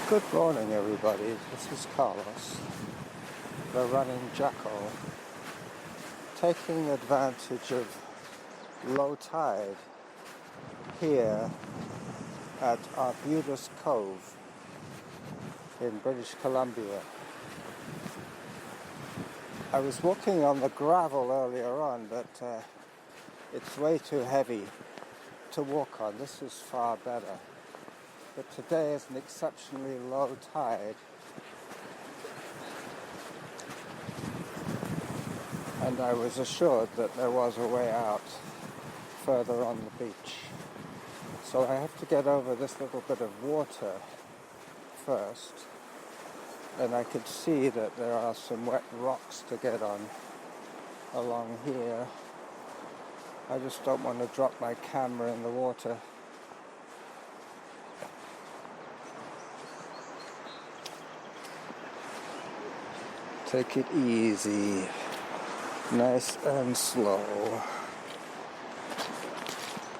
Good morning, everybody. This is Carlos, the running jackal, taking advantage of low tide here at Arbutus Cove in British Columbia. I was walking on the gravel earlier on, but it's way too heavy to walk on. This is far better. But today is an exceptionally low tide, and I was assured that there was a way out further on the beach. So I have to get over this little bit of water first, and I could see that there are some wet rocks to get on along here. I just don't want to drop my camera in the water. Take it easy, nice and slow.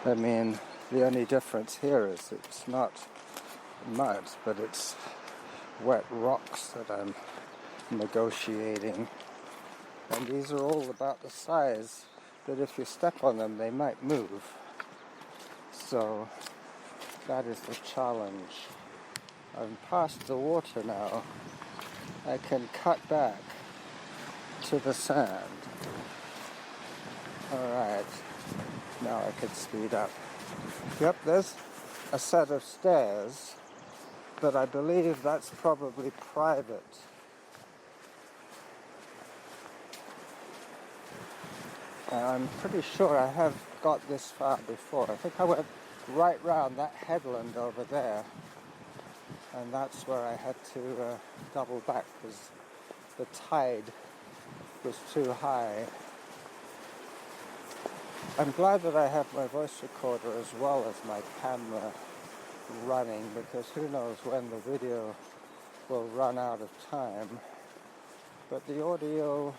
I mean, the only difference here is it's not mud, but it's wet rocks that I'm negotiating. And these are all about the size that if you step on them, they might move. So that is the challenge. I'm past the water now. I can cut back to the sand. Alright, now I can speed up. Yep, there's a set of stairs, but I believe that's probably private. I'm pretty sure I have got this far before. I think I went right round that headland over there, and that's where I had to double back because the tide was too high. I'm glad that I have my voice recorder as well as my camera running, because who knows when the video will run out of time. But the audio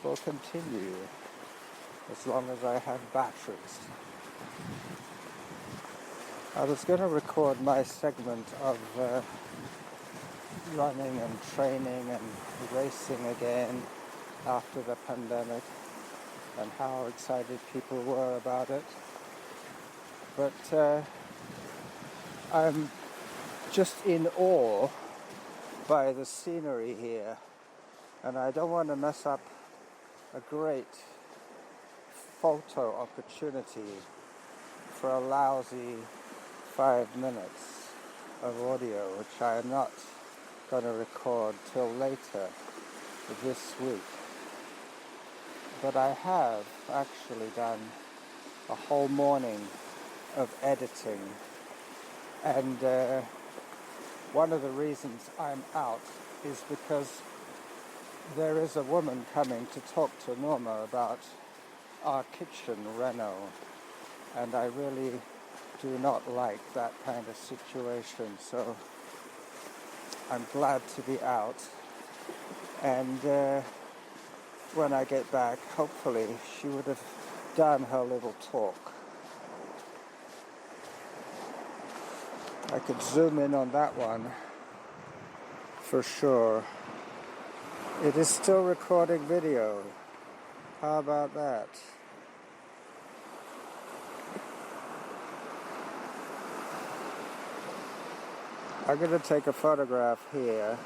will continue as long as I have batteries. I was going to record my segment of running and training and racing again after the pandemic and how excited people were about it. But I'm just in awe by the scenery here, and I don't want to mess up a great photo opportunity for a lousy 5 minutes of audio, which I am not going to record till later this week. But I have actually done a whole morning of editing, and one of the reasons I'm out is because there is a woman coming to talk to Norma about our kitchen reno, and I really do not like that kind of situation, so I'm glad to be out. And when I get back, hopefully she would have done her little talk. I could zoom in on that one for sure. It is still recording video. How about that? I'm going to take a photograph here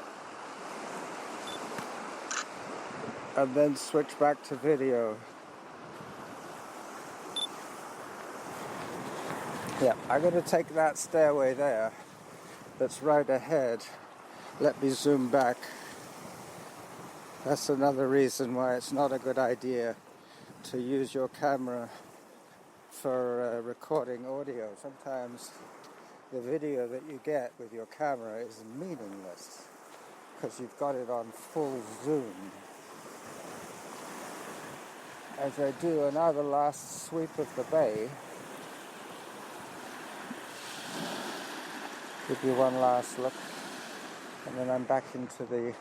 and then switch back to video. Yeah, I'm going to take that stairway there that's right ahead. Let me zoom back. That's another reason why it's not a good idea to use your camera for recording audio. Sometimes the video that you get with your camera is meaningless because you've got it on full zoom. As I do another last sweep of the bay, give you one last look, and then I'm back into the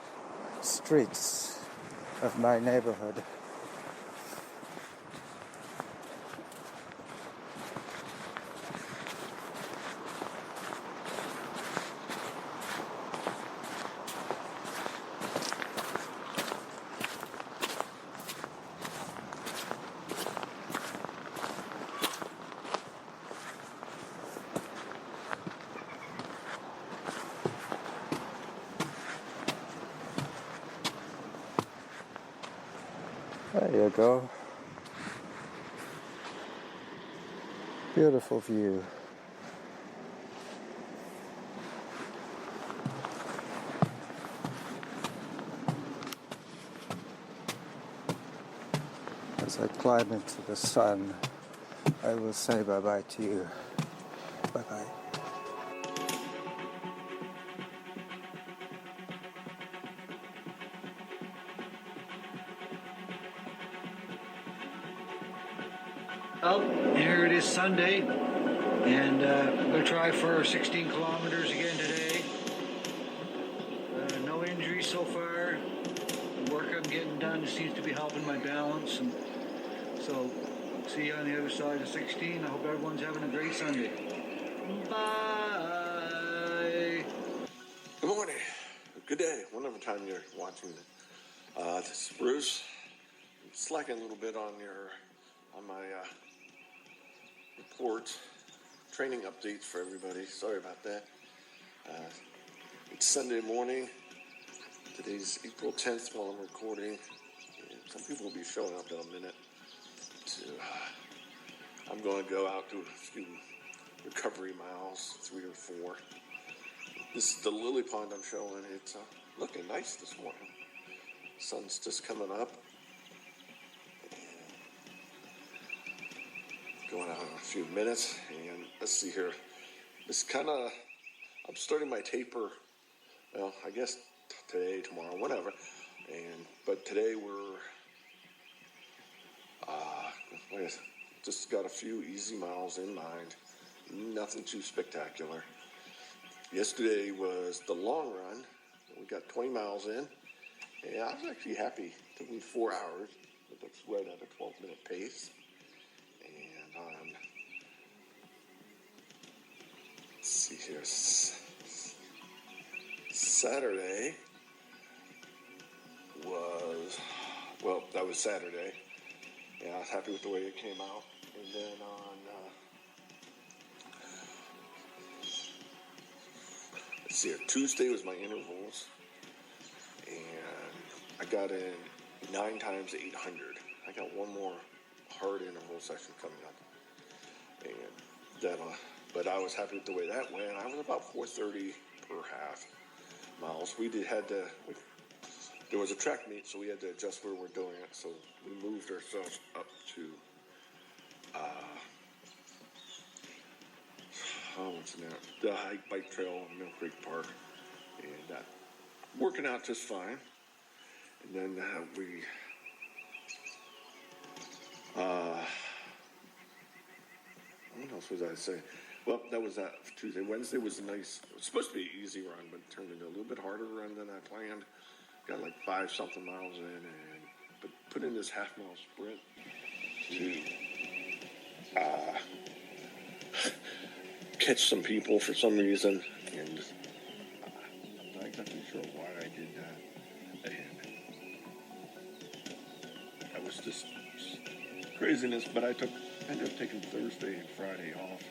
streets of my neighborhood. There you go. Beautiful view. As I climb into the sun, I will say bye-bye to you. Bye-bye. Well, here it is Sunday, and we're going to try for 16 kilometers again today. No injuries so far. The work I'm getting done seems to be helping my balance, and so see you on the other side of 16. I hope everyone's having a great Sunday. Bye. Good morning. Good day. Whatever time you're watching this is Bruce. I'm slacking a little bit on my reports, training updates for everybody. Sorry about that. It's Sunday morning. Today's April 10th while I'm recording. And some people will be showing up in a minute. I'm going to go out to a few recovery miles, 3 or 4. This is the lily pond I'm showing. It's looking nice this morning. Sun's just coming up. Going out in a few minutes, and let's see here. I'm starting my taper. Well, I guess today, tomorrow, whatever. But today we're just got a few easy miles in mind. Nothing too spectacular. Yesterday was the long run. We got 20 miles in. Yeah, I was actually happy. It took me 4 hours, but that's right at a 12-minute pace. And let's see here. Saturday that was Saturday. Yeah, I was happy with the way it came out. And then let's see here. Tuesday was my intervals. And I got in 9 times 800. I got one more hard interval session coming up. And then, but I was happy with the way that went. I was about 430 per half miles. There was a track meet, so we had to adjust where we're doing it. So we moved ourselves up to, what's in there? The bike trail in Mill Creek Park. And working out just fine. And then what else was I saying? Well, that was that Tuesday. Wednesday was it was supposed to be an easy run, but it turned into a little bit harder run than I planned. Got like 5-something miles in, but put in this half-mile sprint to catch some people for some reason, and I'm not exactly sure why I did that. And that was just craziness, but I ended up taking Thursday and Friday off.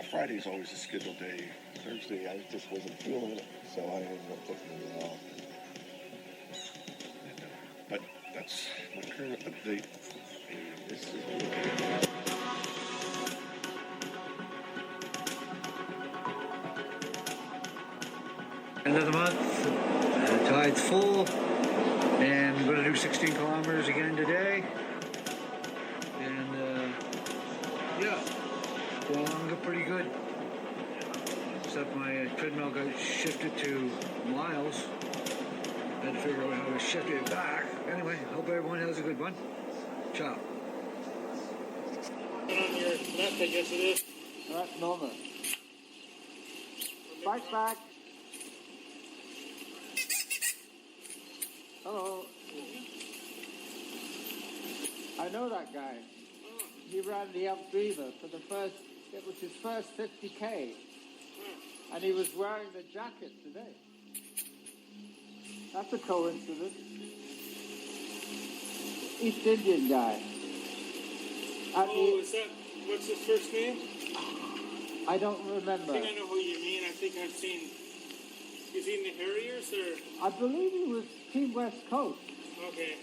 Friday's always a scheduled day. Thursday, I just wasn't feeling it, so I ended up taking it off. But that's my current update. And this is End of the month. The tide's full, and I'm going to do 16 kilometers again today. And going pretty good. Except my treadmill got shifted to miles. I had to figure out how to shift it back. Anyway, hope everyone has a good one. Ciao. On your left, I guess it is. All right, Norman. Bike back. Hello. I know that guy. He ran the Elk Beaver for it was his first 50K. And he was wearing the jacket today. That's a coincidence. East Indian guy. Is that, what's his first name? I don't remember. I think I know who you mean. I think I've seen, is he in the Harriers or? I believe he was Team West Coast. Okay.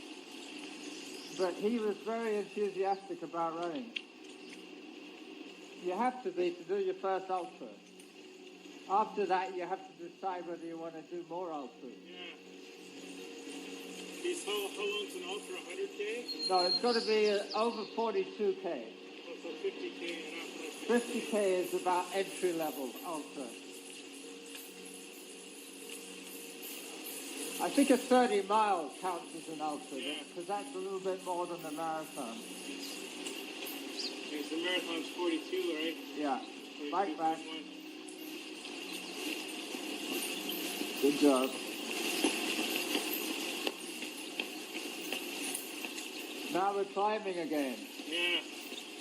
But he was very enthusiastic about running. You have to be to do your first ultra. After that, you have to decide whether you want to do more ultras. Yeah. How long's an ultra? 100K? No, it's got to be over 42K. Oh, so 50K and up. 50K is about entry level ultra. I think a 30 miles counts as an ultra, because that's a little bit more than the marathon. Okay, so marathon's 42, right? Yeah. 42, Bike back. 41. Good job. Now we're climbing again. Yeah.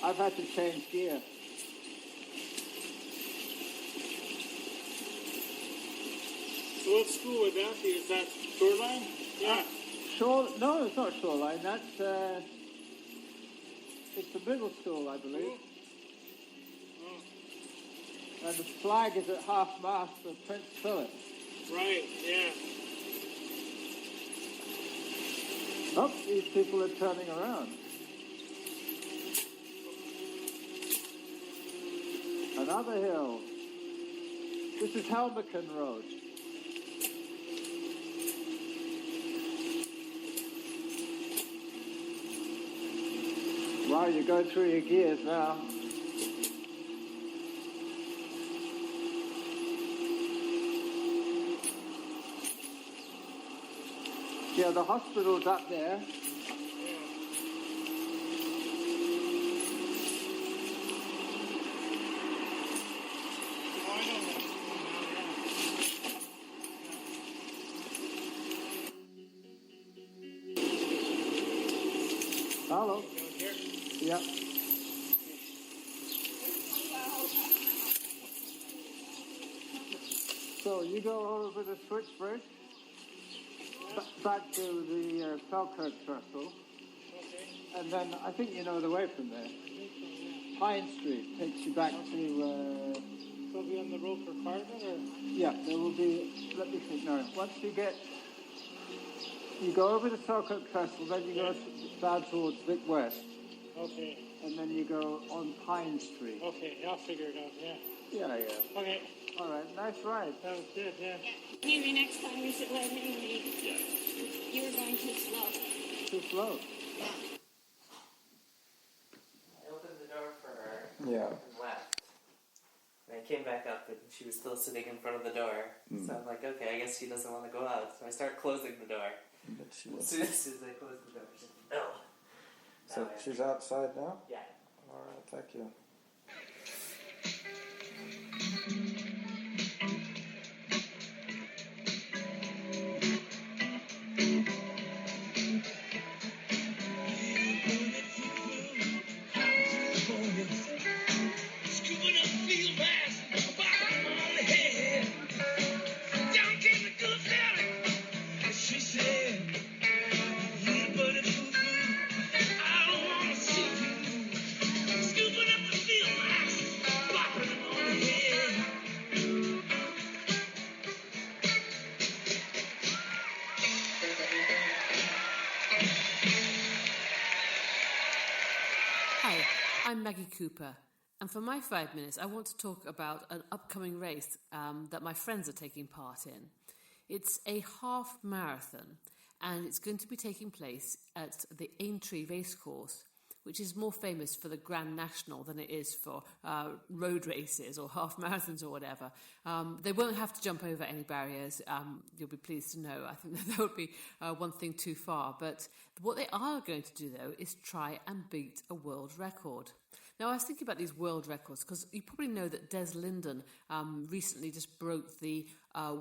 I've had to change gear. So what school would that be? Is that shoreline? Yeah. No, it's not shoreline. That's it's a middle school, I believe. Oh. And the flag is at half-mast for Prince Philip. Right, yeah. Oh, these people are turning around. Another hill. This is Helmeken Road. Wow, you go through your gears now. Yeah, the hospital's up there. Hello. Yeah. So you go over the switch bridge, back to the Falkirk Trestle, and then I think you know the way from there. Pine Street takes you back to. So we'll be on the road for Carmen, or? Yeah, there will be. Let me think. No, once you go over the Falkirk Trestle, then you go down towards Vic West. Okay. And then you go on Pine Street. Okay, I'll figure it out, yeah. Yeah. Okay. All right, nice ride. That was good, yeah. Maybe next time we should let him lead. You were going too slow. Too slow. I opened the door for her Yeah. and left. And I came back up and she was still sitting in front of the door. So I'm like, okay, I guess she doesn't want to go out. So I start closing the door. But she As was. soon as I close the door, she's like, no. So she's outside now? Yeah. All right, thank you. Hi, I'm Maggie Cooper, and for my 5 minutes I want to talk about an upcoming race that my friends are taking part in. It's a half marathon, and it's going to be taking place at the Aintree Racecourse, which is more famous for the Grand National than it is for road races or half marathons or whatever. They won't have to jump over any barriers, you'll be pleased to know. I think that would be one thing too far. But what they are going to do, though, is try and beat a world record. Now, I was thinking about these world records because you probably know that Des Linden recently just broke the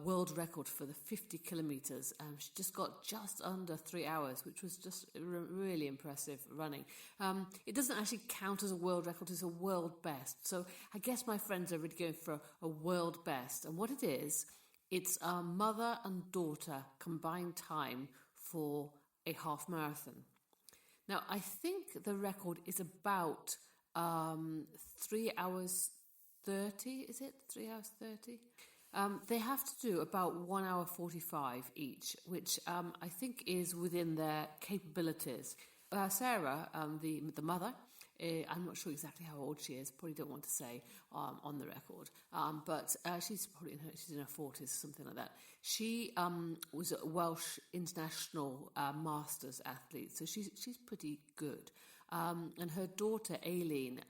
world record for the 50 kilometres. She just got just under 3 hours, which was just really impressive running. It doesn't actually count as a world record, it's a world best. So I guess my friends are really going for a world best. And what it is, it's a mother and daughter combined time for a half marathon. Now, I think the record is about 3 hours 30, is it? 3 hours 30? They have to do about 1 hour 45 each, which I think is within their capabilities. Sarah, the mother, I'm not sure exactly how old she is. Probably don't want to say on the record, but she's probably she's in her 40s, something like that. She was a Welsh international masters athlete, so she's pretty good. And her daughter Aileen,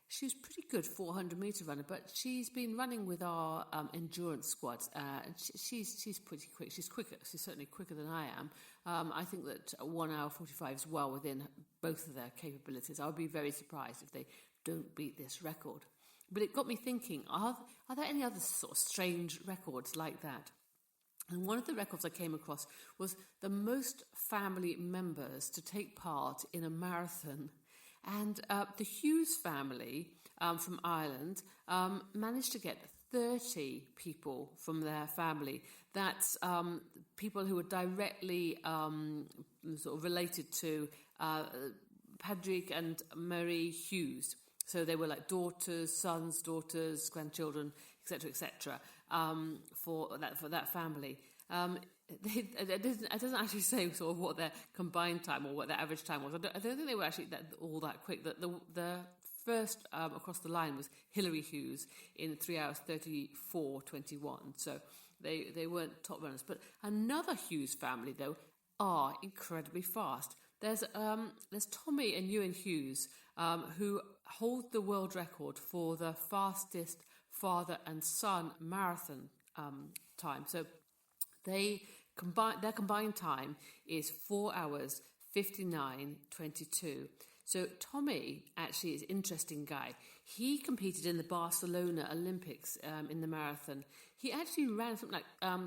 she's pretty good 400-meter runner, but she's been running with our endurance squad, and she's pretty quick. She's quicker. She's certainly quicker than I am. I think that 1 hour 45 is well within both of their capabilities. I would be very surprised if they don't beat this record. But it got me thinking, are there any other sort of strange records like that? And one of the records I came across was the most family members to take part in a marathon. And the Hughes family from Ireland managed to get 30 people from their family. That's people who were directly sort of related to Padraig and Mary Hughes. So they were like daughters, sons, daughters, grandchildren, etc., for that family. It doesn't actually say sort of what their combined time or what their average time was. I don't think they were actually all that quick. The first across the line was Hilary Hughes in 3 hours 34:21. So they weren't top runners. But another Hughes family though are incredibly fast. There's Tommy and Ewan Hughes who hold the world record for the fastest father and son marathon time. So their combined time is 4 hours 59:22. So Tommy actually is an interesting guy. He competed in the Barcelona Olympics in the marathon. He actually ran something like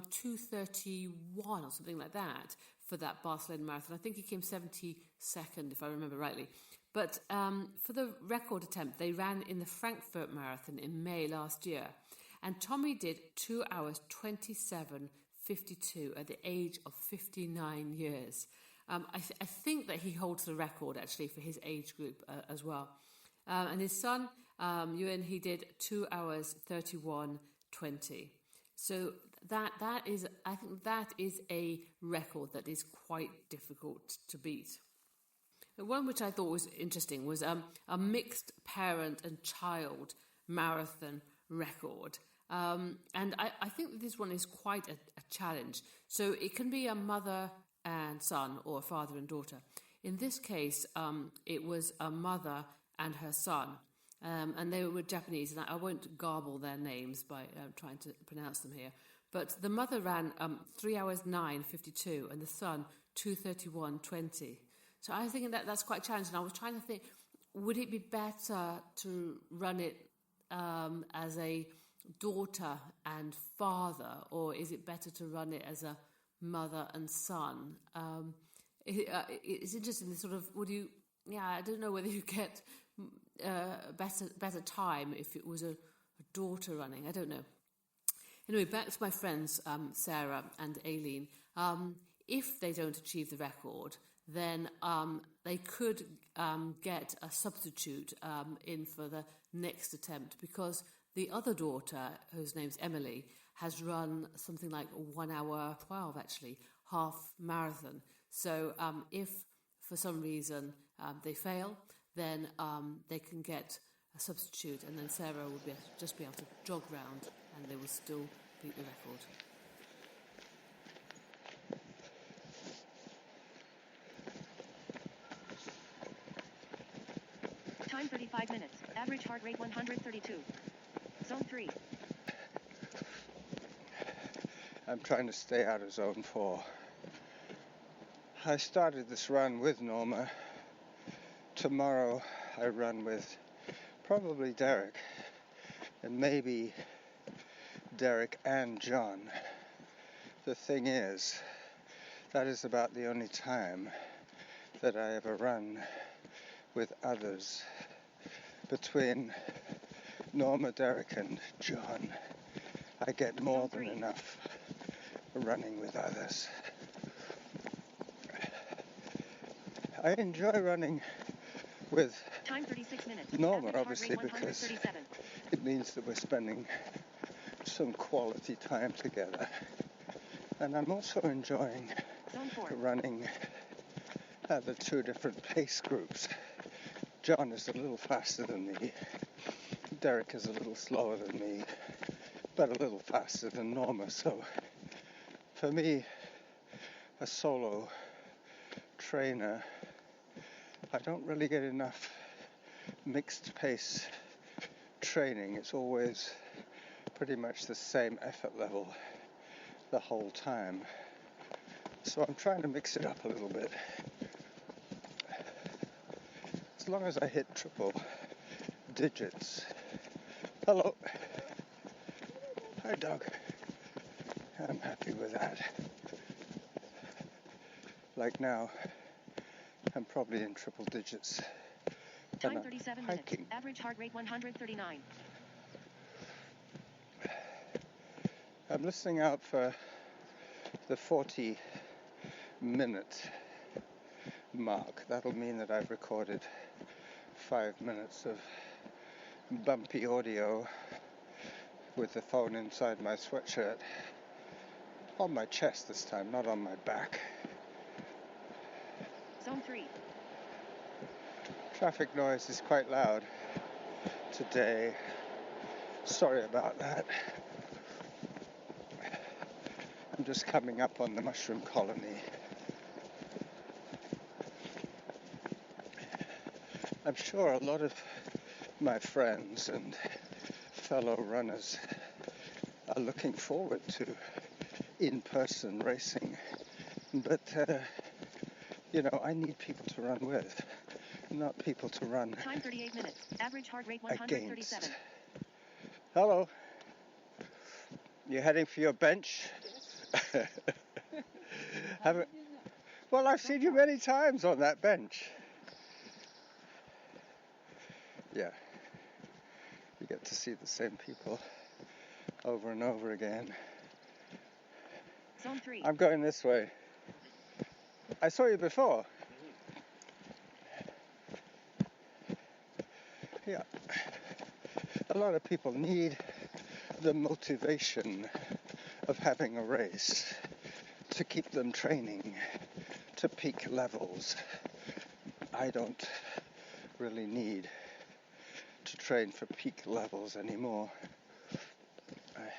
2:31 or something like that for that Barcelona marathon. I think he came 72nd, if I remember rightly. But for the record attempt, they ran in the Frankfurt Marathon in May last year. And Tommy did 2 hours 27:52 at the age of 59 years. I think that he holds the record actually for his age group as well. And his son, Ewan, he did 2 hours 31:20. So that is, I think that is a record that is quite difficult to beat. The one which I thought was interesting was a mixed parent and child marathon record. And I think that this one is quite a challenge. So it can be a mother and son or a father and daughter. In this case, it was a mother and her son. And they were Japanese, and I won't garble their names by trying to pronounce them here. But the mother ran 3 hours 9:52 and the son 2:31:20. So I was thinking that's quite challenging. I was trying to think, would it be better to run it as a daughter and father, or is it better to run it as a mother and son? It's interesting. This sort of I don't know whether you get better time if it was a daughter running. I don't know. Anyway, back to my friends Sarah and Aileen. If they don't achieve the record, then they could get a substitute in for the next attempt, because the other daughter, whose name's Emily, has run something like 1 hour 12, actually, half marathon. So if for some reason they fail, then they can get a substitute, and then Sarah will just be able to jog round and they will still beat the record. Time 35 minutes. Average heart rate 132. Zone 3. I'm trying to stay out of zone 4. I started this run with Norma. Tomorrow I run with probably Derek, and maybe Derek and John. The thing is, that is about the only time that I ever run with others. Between Norma, Derek and John, I get more than enough running with others. I enjoy running with Time 36 minutes. Norma, obviously, because it means that we're spending some quality time together. And I'm also enjoying running the two different pace groups. John is a little faster than me. Derek is a little slower than me, but a little faster than Norma. So for me, a solo trainer, I don't really get enough mixed pace training. It's always pretty much the same effort level the whole time. So I'm trying to mix it up a little bit. As long as I hit triple digits. Hello. Hi, dog. I'm happy with that. Like now, I'm probably in triple digits. Time 37 hiking. minutes. Average heart rate 139. I'm listening out for the 40-minute mark. That'll mean that I've recorded 5 minutes of bumpy audio with the phone inside my sweatshirt. On my chest this time, not on my back. Zone 3. Traffic noise is quite loud today. Sorry about that. I'm just coming up on the mushroom colony. I'm sure a lot of my friends and fellow runners are looking forward to in-person racing, but I need people to run with, not people to run Time 38 minutes. Average heart rate 137. against. Hello. You heading for your bench? Well, I've seen you many times on that bench. Yeah. You get to see the same people over and over again. Zone 3. I'm going this way. I saw you before. Yeah. A lot of people need the motivation of having a race to keep them training to peak levels. I don't really need to train for peak levels anymore. I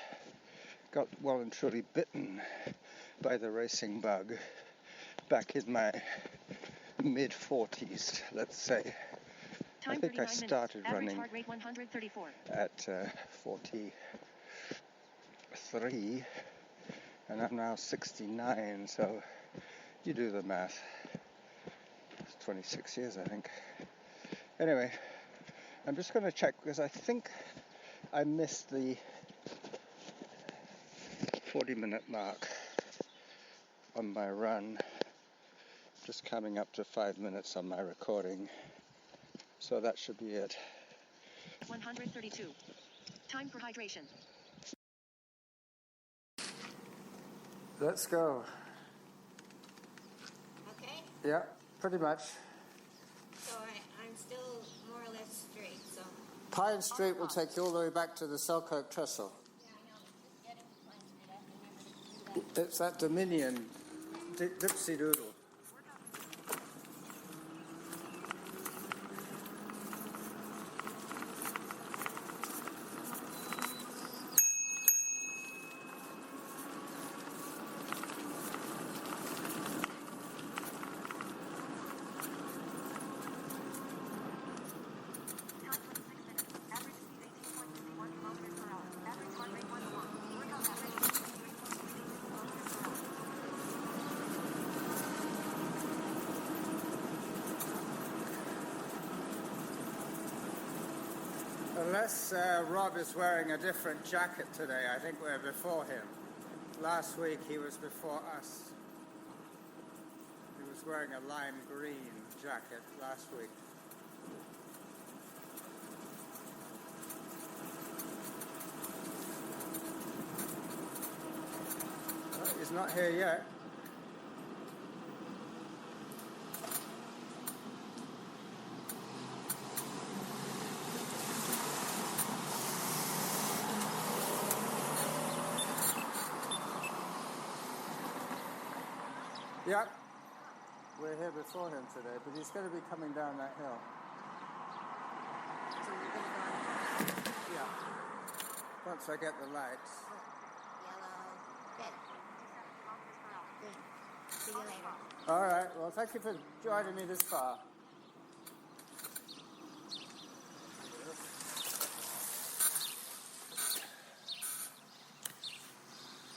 got well and truly bitten by the racing bug back in my mid-40s, let's say. Time I think I 39 started minutes. Average running heart rate 134. at 43, and I'm now 69, so you do the math. It's 26 years, I think. Anyway, I'm just going to check because I think I missed the 40-minute mark on my run. Just coming up to 5 minutes on my recording. So that should be it. 132. Time for hydration. Let's go. Okay? Yeah, pretty much. So I'm still more or less straight, so... Pine Street will take you all the way back to the Selkirk Trestle. Yeah, I know. Just get into Pine Street. I have to remember to do that. It's that Dominion Dipsy Doodle. Time 26 minutes. Average speed 18.51 kilometers per hour. Average heart rate 101. Workout average 83.38 kilometers per hour. Unless Rob is wearing a different jacket today, I think we're before him. Last week he was before us. He was wearing a lime green jacket last week. Well, he's not here yet. Yep. We're here before him today, but he's going to be coming down that hill. So you're gonna go on Yeah. Once I get the lights. yellow, red, green. See you later. All right. Well, thank you for joining me this far.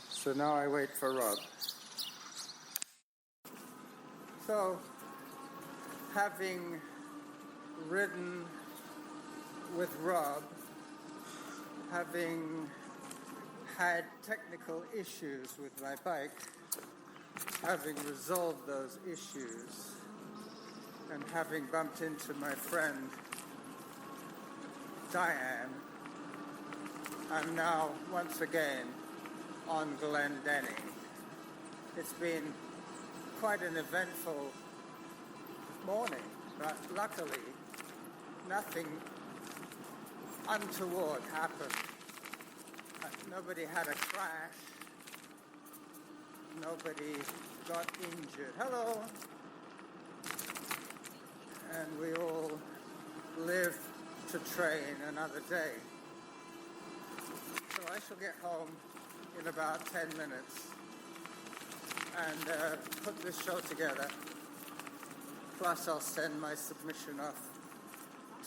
So now I wait for Rob. So, having ridden with Rob, having had technical issues with my bike, having resolved those issues, and having bumped into my friend Diane, I'm now once again on Glendenning. It's been quite an eventful morning, but luckily nothing untoward happened. Nobody had a crash. Nobody got injured. Hello! And we all live to train another day. So I shall get home in about 10 minutes and put this show together. Plus I'll send my submission off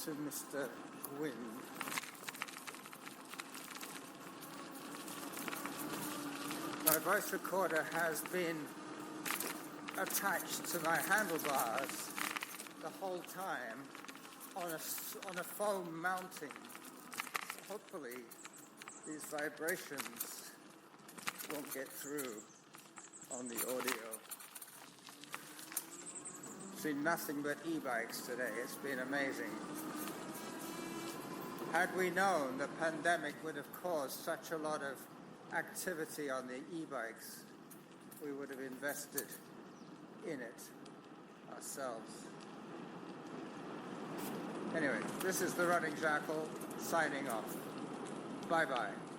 to Mr. Gwynn. My voice recorder has been attached to my handlebars the whole time on a foam mounting. So hopefully these vibrations won't get through on the audio. Seen nothing but e-bikes today. It's been amazing. Had we known the pandemic would have caused such a lot of activity on the e-bikes, we would have invested in it ourselves. Anyway, this is the Running Jackal signing off. Bye-bye.